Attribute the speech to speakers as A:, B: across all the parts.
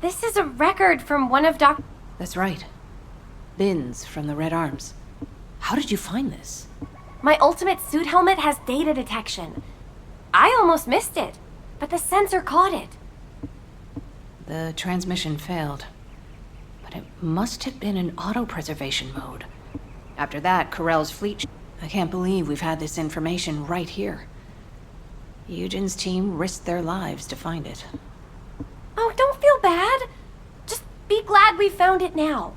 A: This is a record from one of Doc...
B: That's right. Bins from the Red Arms. How did you find this?
A: My ultimate suit helmet has data detection. I almost missed it, but the sensor caught it.
B: The transmission failed. But it must have been in auto-preservation mode. After that, Corell's fleet... I can't believe we've had this information right here. Eugen's team risked their lives to find it.
A: Oh, don't feel bad. Just be glad we found it now.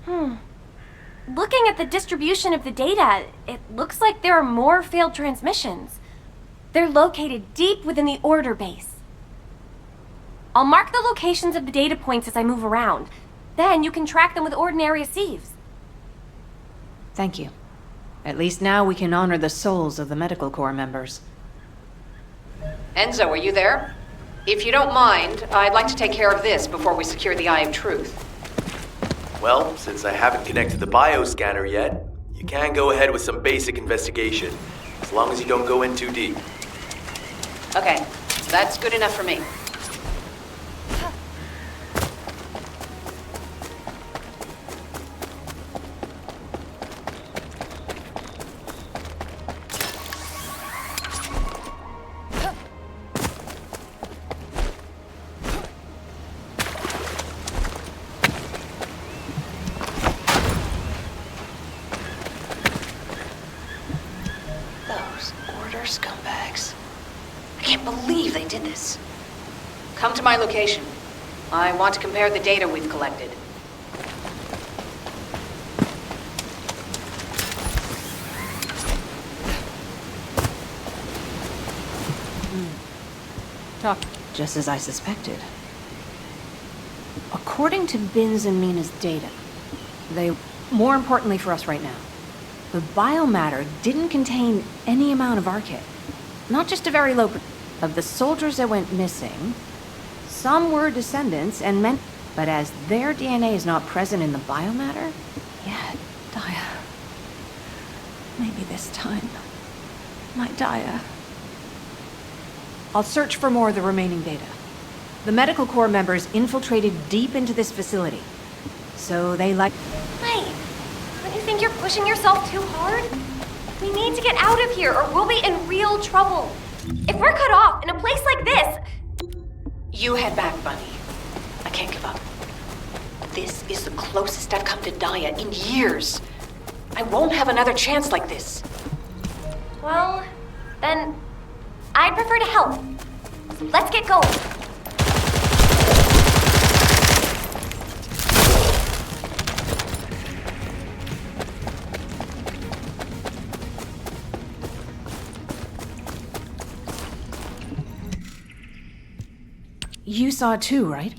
A: Looking at the distribution of the data, it looks like there are more failed transmissions. They're located deep within the order base. I'll mark the locations of the data points as I move around. Then you can track them with ordinary sieves.
B: Thank you. At least now we can honor the souls of the Medical Corps members.
C: Enzo, are you there? If you don't mind, I'd like to take care of this before we secure the Eye of Truth.
D: Well, since I haven't connected the bioscanner yet, you can go ahead with some basic investigation, as long as you don't go in too deep.
C: Okay, that's good enough for me. Scumbags. I can't believe they did this. Come to my location. I want to compare the data we've collected.
B: Talk. Just as I suspected. According to Bin's and Mina's data, more importantly for us right now, the biomatter didn't contain any amount of Archaea. Not just a very low... Of the soldiers that went missing, some were descendants and meant... But as their DNA is not present in the biomatter, yeah, Daya. Maybe this time, my Daya. I'll search for more of the remaining data. The Medical Corps members infiltrated deep into this facility. So they like...
A: Wait. Don't you think you're pushing yourself too hard? We need to get out of here or we'll be in real trouble. If we're cut off in a place like this...
C: You head back, Bunny. I can't give up. This is the closest I've come to Daya in years. I won't have another chance like this.
A: Well, then I'd prefer to help. So let's get going.
B: You saw it too, right?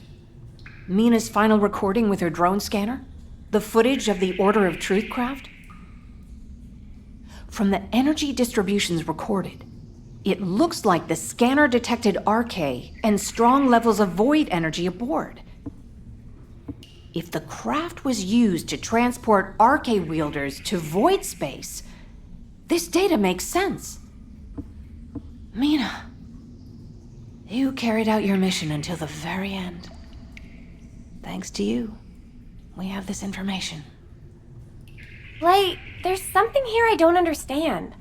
B: Mina's final recording with her drone scanner? The footage of the Order of Truth craft? From the energy distributions recorded, it looks like the scanner detected Archaea and strong levels of void energy aboard. If the craft was used to transport Archaea wielders to void space, this data makes sense. Mina, you carried out your mission until the very end. Thanks to you, we have this information.
A: Blay, there's something here I don't understand.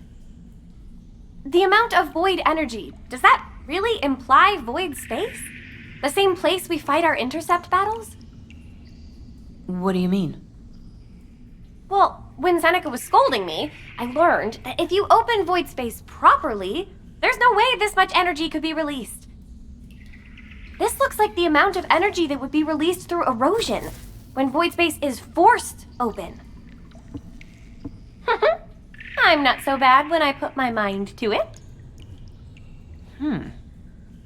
A: The amount of void energy, does that really imply void space? The same place we fight our intercept battles?
B: What do you mean?
A: Well, when Seneca was scolding me, I learned that if you open void space properly, there's no way this much energy could be released. This looks like the amount of energy that would be released through erosion when void space is forced open. I'm not so bad when I put my mind to it.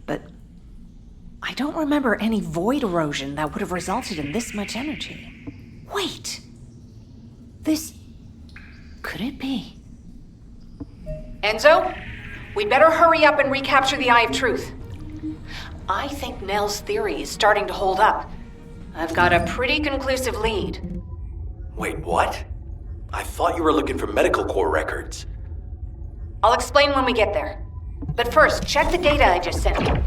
B: But I don't remember any void erosion that would have resulted in this much energy. Wait! This... could it be?
C: Enzo, we'd better hurry up and recapture the Eye of Truth. I think Nell's theory is starting to hold up. I've got a pretty conclusive lead.
D: Wait, what? I thought you were looking for Medical Corps records.
C: I'll explain when we get there. But first, check the data I just sent you.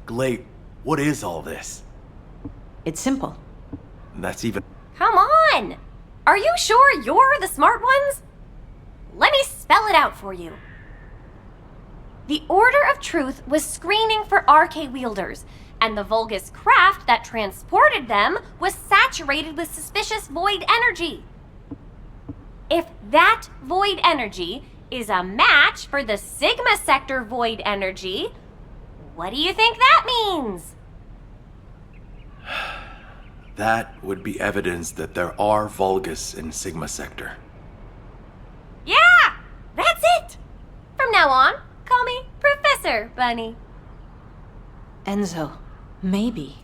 D: Glade, what is all this?
B: It's simple.
D: That's even...
A: Come on! Are you sure you're the smart ones? Let me spell it out for you. The Order of Truth was screening for RK wielders, and the Vulgus craft that transported them was saturated with suspicious void energy. If that void energy is a match for the Sigma Sector void energy, what do you think that means?
D: That would be evidence that there are Vulgus in Sigma Sector.
A: Yeah! That's it! From now on, call me Professor Bunny.
B: Enzo, maybe,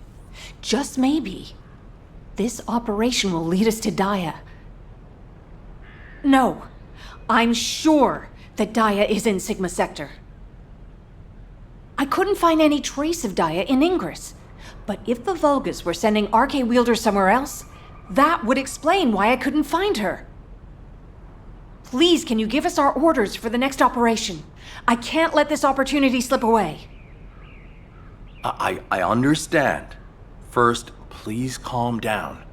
B: just maybe, this operation will lead us to Daya. No, I'm sure that Daya is in Sigma Sector. I couldn't find any trace of Daya in Ingress. But if the Vulgus were sending RK wielders somewhere else, that would explain why I couldn't find her. Please, can you give us our orders for the next operation? I can't let this opportunity slip away.
D: I understand. First, please calm down.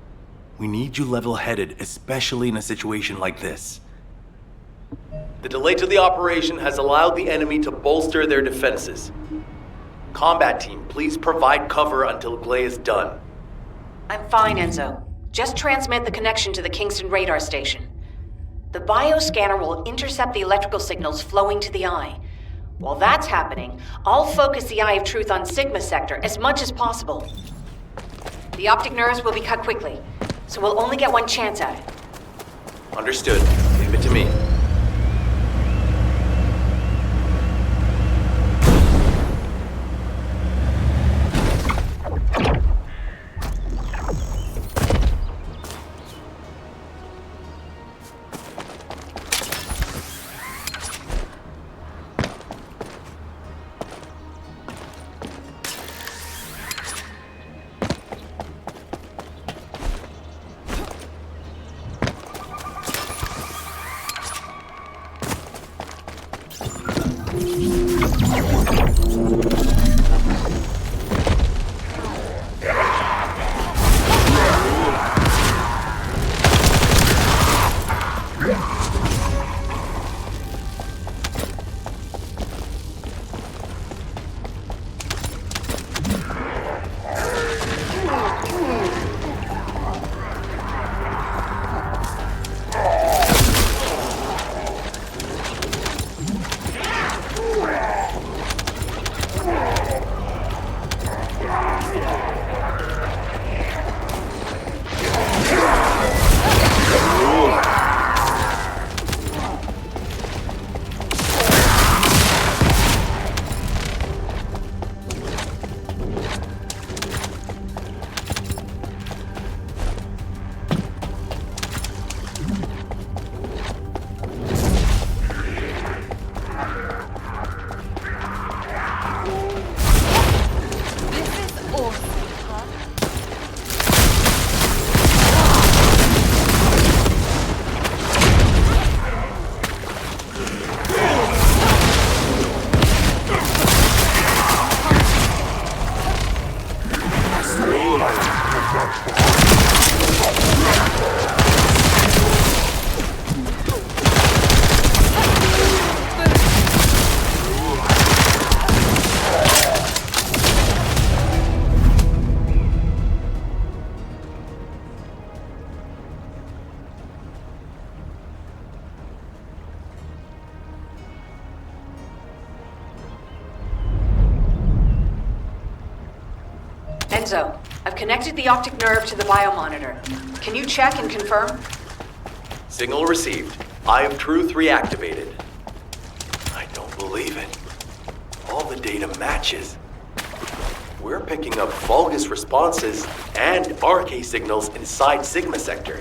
D: We need you level-headed, especially in a situation like this. The delay to the operation has allowed the enemy to bolster their defenses. Combat team, please provide cover until Glade is done.
C: I'm fine, Enzo. Just transmit the connection to the Kingston radar station. The bioscanner will intercept the electrical signals flowing to the eye. While that's happening, I'll focus the Eye of Truth on Sigma Sector as much as possible. The optic nerves will be cut quickly, so we'll only get one chance at it.
D: Understood. Leave it to me.
C: Enzo, I've connected the optic nerve to the biomonitor. Can you check and confirm?
D: Signal received. Eye of Truth reactivated. I don't believe it. All the data matches. We're picking up Vulgus responses and RK signals inside Sigma Sector.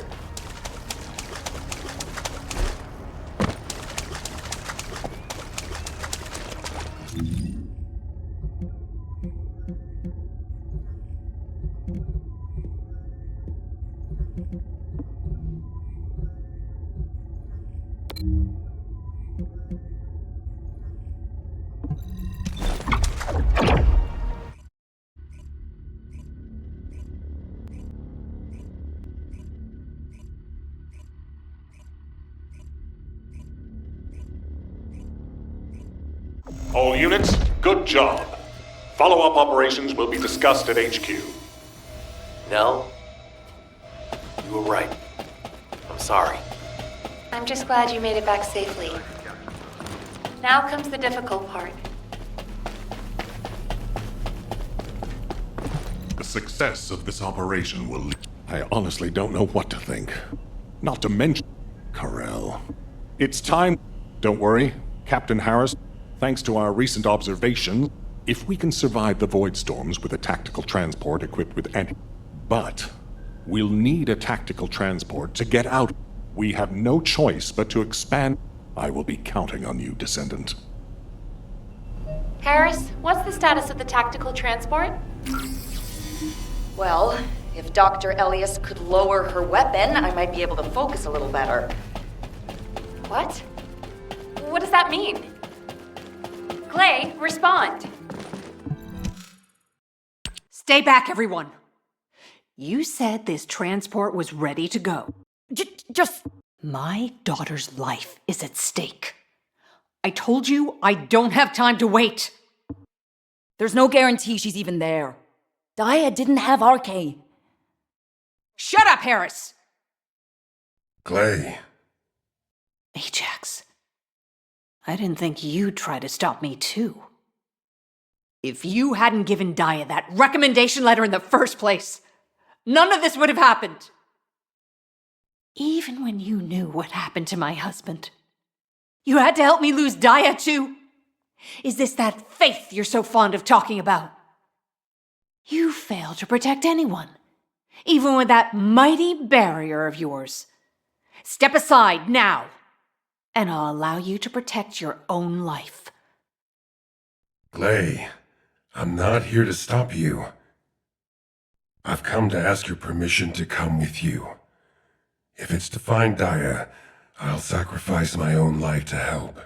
E: units, good job. Follow-up operations will be discussed at HQ.
D: Nell, you were right. I'm sorry.
C: I'm just glad you made it back safely. Now comes the difficult part.
E: The success of this operation will... I honestly don't know what to think. Not to mention... Carell. It's time... Don't worry, Captain Harris. Thanks to our recent observations, if we can survive the void storms with a tactical transport equipped with But we'll need a tactical transport to get out. We have no choice but to expand. I will be counting on you, Descendant.
C: Harris, what's the status of the tactical transport?
F: Well, if Dr. Elias could lower her weapon, I might be able to focus a little better.
C: What? What does that mean? Clay, respond.
B: Stay back, everyone. You said this transport was ready to go. Just... My daughter's life is at stake. I told you I don't have time to wait.
G: There's no guarantee she's even there. Dia didn't have RK.
B: Shut up, Harris!
E: Clay.
B: Ajax. I didn't think you'd try to stop me, too. If you hadn't given Dia that recommendation letter in the first place, none of this would have happened. Even when you knew what happened to my husband, you had to help me lose Dia, too. Is this that faith you're so fond of talking about? You fail to protect anyone, even with that mighty barrier of yours. Step aside now, and I'll allow you to protect your own life.
H: Clay, I'm not here to stop you. I've come to ask your permission to come with you. If it's to find Dia, I'll sacrifice my own life to help.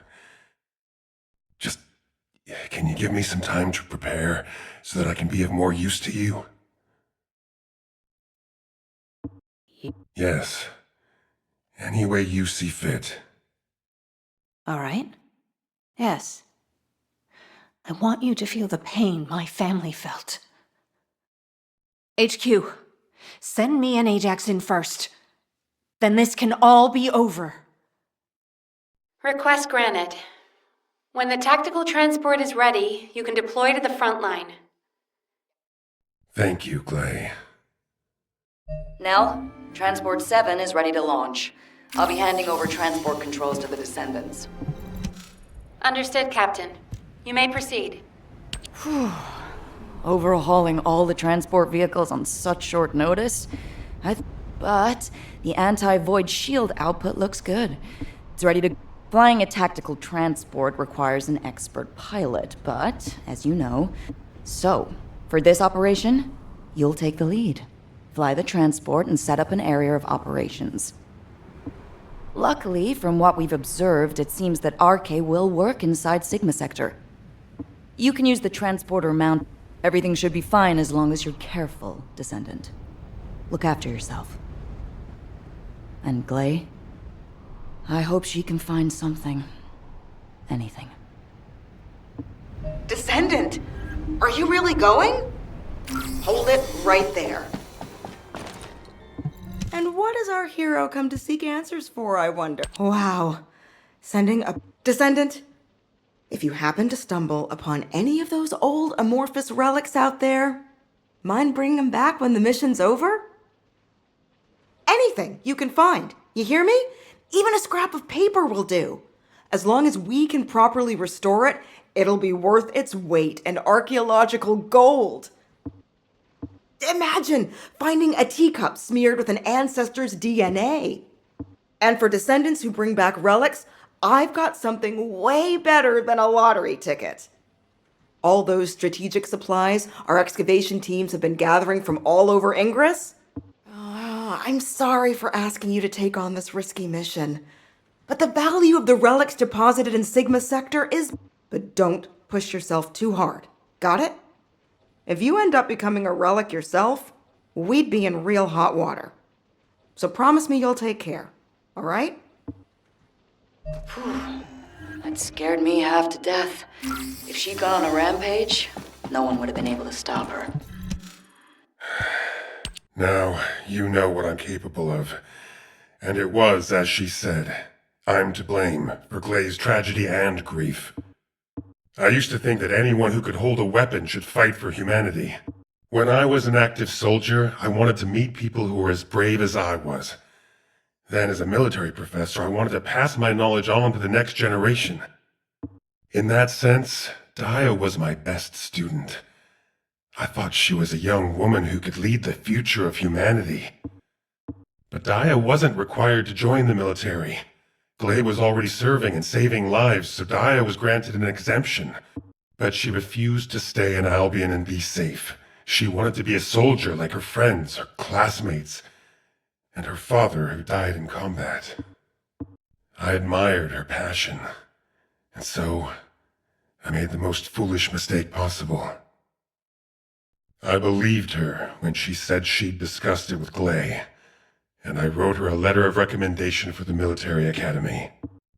H: Just, can you give me some time to prepare so that I can be of more use to you? Yes. Any way you see fit.
B: All right? Yes. I want you to feel the pain my family felt. HQ, send me and Ajax in first. Then this can all be over.
C: Request granted. When the tactical transport is ready, you can deploy to the front line.
H: Thank you, Clay.
F: Nell, Transport 7 is ready to launch. I'll be handing over transport controls to the Descendants.
C: Understood, Captain. You may proceed.
G: Overhauling all the transport vehicles on such short notice? But the anti-void shield output looks good. It's ready to... Flying a tactical transport requires an expert pilot, but, as you know... So, for this operation, you'll take the lead. Fly the transport and set up an area of operations. Luckily, from what we've observed, it seems that RK will work inside Sigma Sector. You can use the transporter mount. Everything should be fine as long as you're careful, Descendant. Look after yourself. And Glay, I hope she can find something. Anything.
F: Descendant! Are you really going? Hold it right there.
I: And what does our hero come to seek answers for, I wonder? Wow. Sending a Descendant? If you happen to stumble upon any of those old amorphous relics out there, mind bringing them back when the mission's over? Anything you can find. You hear me? Even a scrap of paper will do. As long as we can properly restore it, it'll be worth its weight in archaeological gold. Imagine finding a teacup smeared with an ancestor's DNA. And for Descendants who bring back relics, I've got something way better than a lottery ticket. All those strategic supplies our excavation teams have been gathering from all over Ingress? I'm sorry for asking you to take on this risky mission, but the value of the relics deposited in Sigma Sector is... But don't push yourself too hard. Got it? If you end up becoming a relic yourself, we'd be in real hot water. So promise me you'll take care, all right?
F: That scared me half to death. If she'd gone on a rampage, no one would have been able to stop her.
H: Now, you know what I'm capable of. And it was, as she said, I'm to blame for Glay's tragedy and grief. I used to think that anyone who could hold a weapon should fight for humanity. When I was an active soldier, I wanted to meet people who were as brave as I was. Then, as a military professor, I wanted to pass my knowledge on to the next generation. In that sense, Daya was my best student. I thought she was a young woman who could lead the future of humanity. But Daya wasn't required to join the military. Glay was already serving and saving lives, so Daya was granted an exemption. But she refused to stay in Albion and be safe. She wanted to be a soldier like her friends, her classmates, and her father who died in combat. I admired her passion, and so I made the most foolish mistake possible. I believed her when she said she'd discussed it with Glay, and I wrote her a letter of recommendation for the military academy.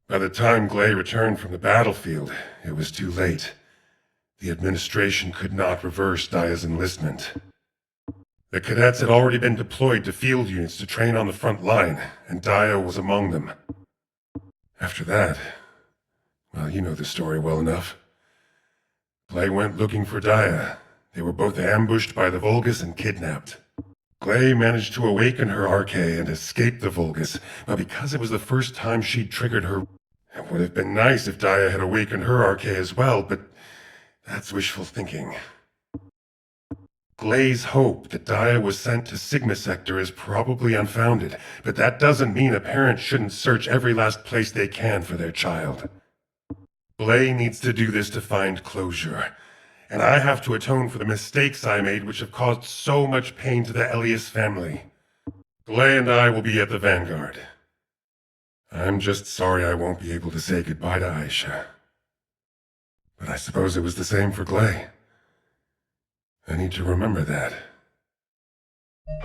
H: By the time Glay returned from the battlefield, it was too late. The administration could not reverse Daya's enlistment. The cadets had already been deployed to field units to train on the front line, and Daya was among them. After that, well, you know the story well enough. Glay went looking for Daya. They were both ambushed by the Vulgus and kidnapped. Glay managed to awaken her Arche and escape the Vulgus, but because it was the first time she'd triggered her, it would have been nice if Daya had awakened her Arche as well, but that's wishful thinking. Glay's hope that Daya was sent to Sigma Sector is probably unfounded, but that doesn't mean a parent shouldn't search every last place they can for their child. Glay needs to do this to find closure, and I have to atone for the mistakes I made which have caused so much pain to the Elias family. Glay and I will be at the Vanguard. I'm just sorry I won't be able to say goodbye to Aisha. But I suppose it was the same for Glay. I need to remember that.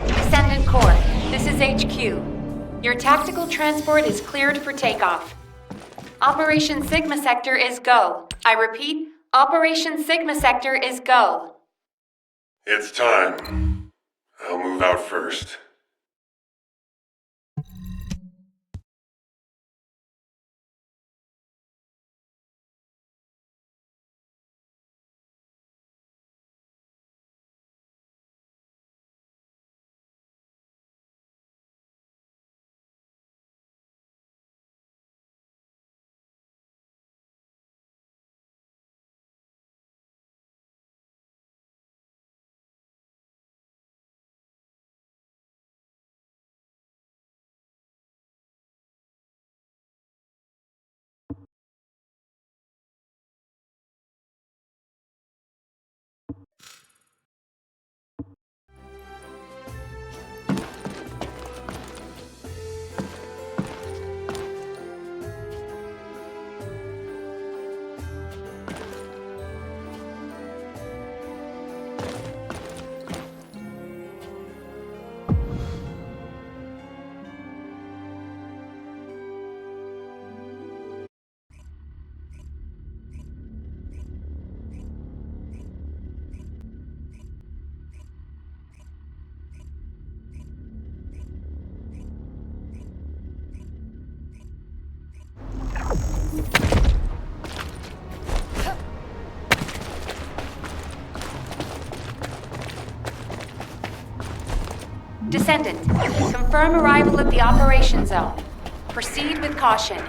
A: Descendant Corps, this is HQ. Your tactical transport is cleared for takeoff. Operation Sigma Sector is go. I repeat, Operation Sigma Sector is go.
H: It's time. I'll move out first.
A: Descendant, confirm arrival at the operation zone. Proceed with caution.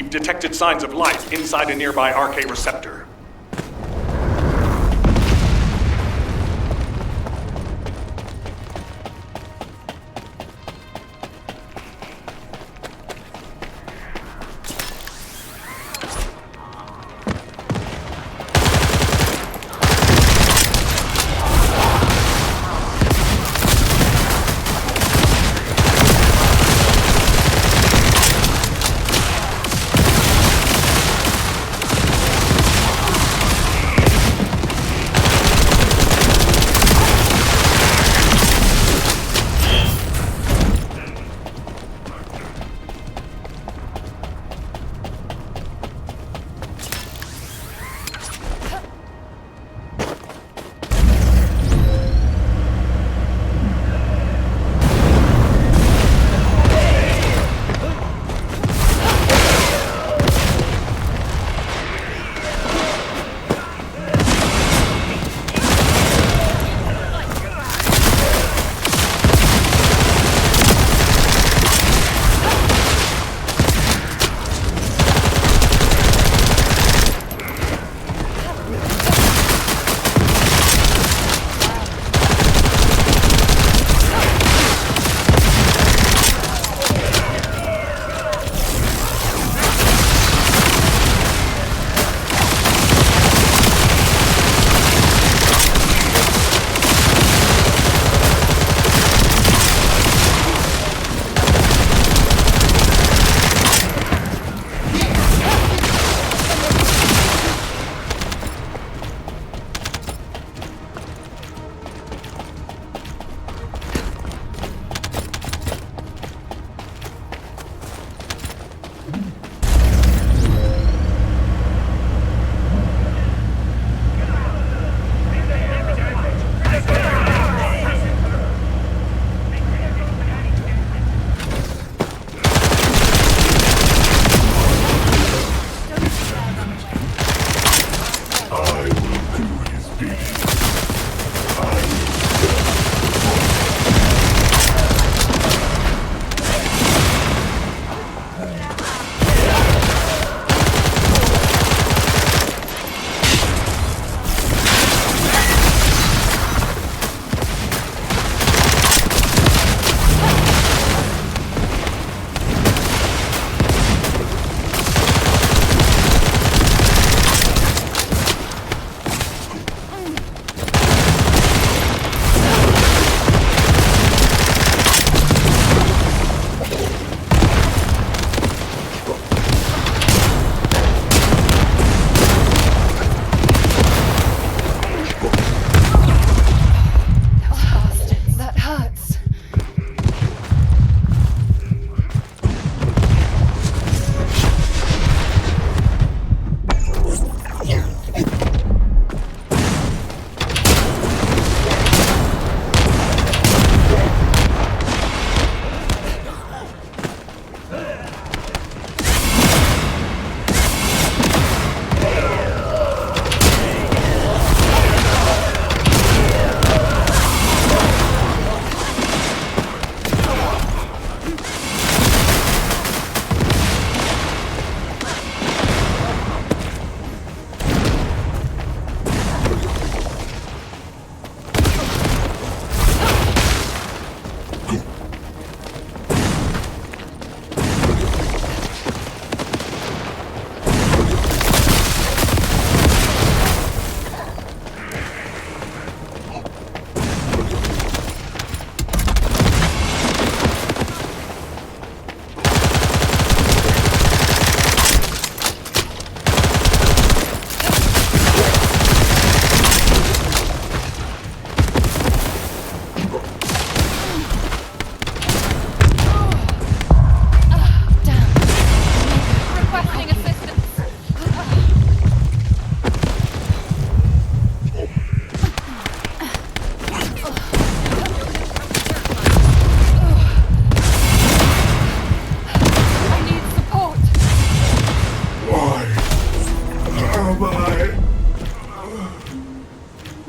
E: we've detected signs of life inside a nearby RK receptor.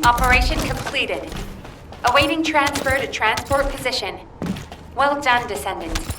C: Operation completed. Awaiting transfer to transport position. Well done, Descendant.